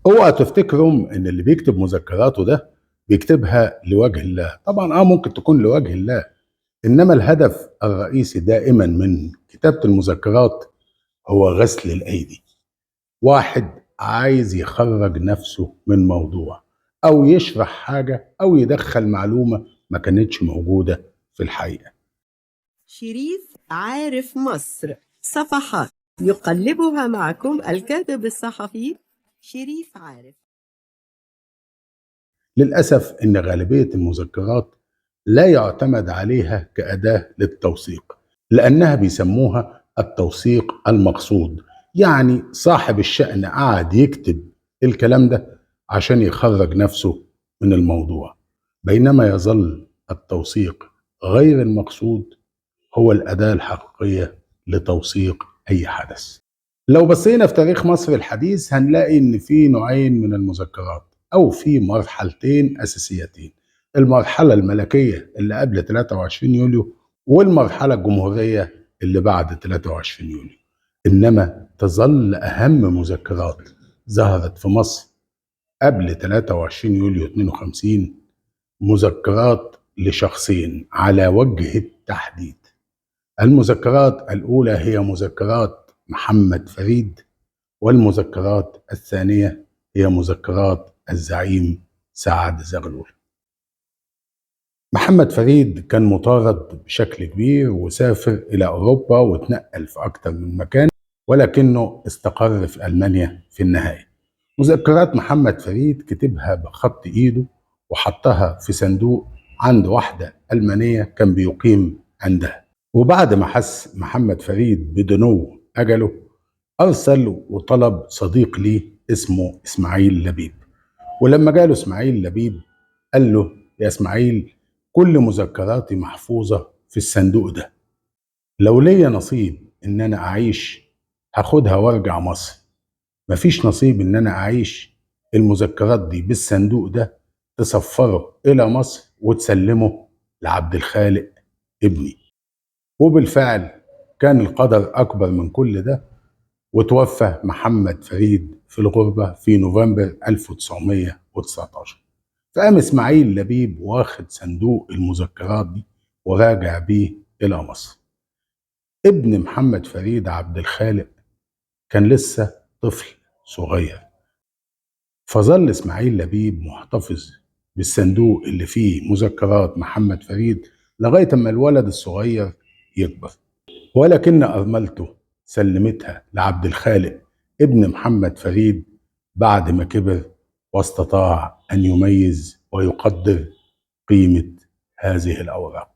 اوعى تفتكروا ان اللي بيكتب مذكراته ده بيكتبها لوجه الله. طبعا ممكن تكون لوجه الله، انما الهدف الرئيسي دائما من كتابة المذكرات هو غسل الايدي. واحد عايز يخرج نفسه من موضوع، او يشرح حاجة، او يدخل معلومة ما كانتش موجودة في الحقيقة. شريف عارف مصر، صفحات يقلبها معكم الكاتب الصحفي شريف عارف. للأسف إن غالبية المذكرات لا يعتمد عليها كأداة للتوثيق، لأنها بيسموها التوثيق المقصود. يعني صاحب الشأن قعد يكتب الكلام ده عشان يخرج نفسه من الموضوع، بينما يظل التوثيق غير المقصود هو الأداة الحقيقية لتوثيق أي حدث. لو بصينا في تاريخ مصر الحديث هنلاقي إن في نوعين من المذكرات، أو في مرحلتين أساسيتين: المرحلة الملكية اللي قبل 23 يوليو، والمرحلة الجمهورية اللي بعد 23 يوليو. إنما تظل أهم مذكرات ظهرت في مصر قبل 23 يوليو 52 مذكرات لشخصين على وجه التحديد. المذكرات الأولى هي مذكرات محمد فريد، والمذكرات الثانية هي مذكرات الزعيم سعد زغلول. محمد فريد كان مطارد بشكل كبير وسافر إلى أوروبا واتنقل في أكثر من مكان، ولكنه استقر في ألمانيا في النهاية. مذكرات محمد فريد كتبها بخط إيده وحطها في صندوق عند واحدة ألمانية كان بيقيم عندها. وبعد ما حس محمد فريد بدنو أجله أرسل وطلب صديق ليه اسمه إسماعيل لبيب. ولما جاله إسماعيل لبيب قال له: يا إسماعيل، كل مذكراتي محفوظة في الصندوق ده، لو ليا نصيب إن أنا أعيش هاخدها وارجع مصر. مفيش نصيب إن أنا أعيش، المذكرات دي بالصندوق ده تسفره إلى مصر وتسلمه لعبد الخالق ابني. وبالفعل كان القدر أكبر من كل ده، وتوفى محمد فريد في الغربة في نوفمبر 1919. فقام إسماعيل لبيب واخد صندوق المذكرات دي وراجع بيه إلى مصر. ابن محمد فريد عبد الخالق كان لسه طفل صغير، فظل إسماعيل لبيب محتفظ بالصندوق اللي فيه مذكرات محمد فريد لغاية ما الولد الصغير يكبر. ولكن أرملته سلمتها لعبد الخالق ابن محمد فريد بعد ما كبر واستطاع أن يميز ويقدر قيمة هذه الأوراق.